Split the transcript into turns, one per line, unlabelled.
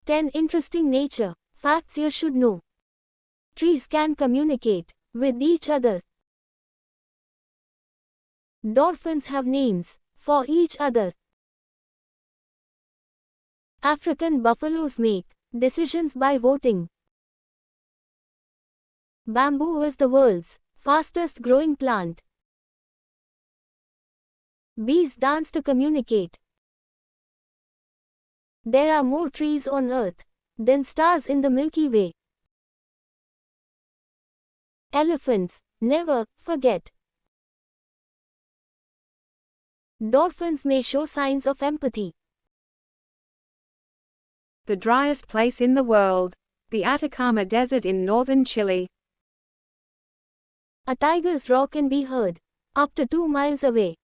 10 interesting nature facts you should know. Trees can communicate with each other. Dolphins have names for each other. African buffaloes make decisions by voting. Bamboo is the world's fastest growing plant. Bees dance to communicate. There are more trees on Earth than stars in the Milky Way. Elephants never forget. Dolphins may show signs of empathy.
The driest place in the world. The Atacama Desert in northern Chile.
A tiger's roar can be heard up to 2 miles away.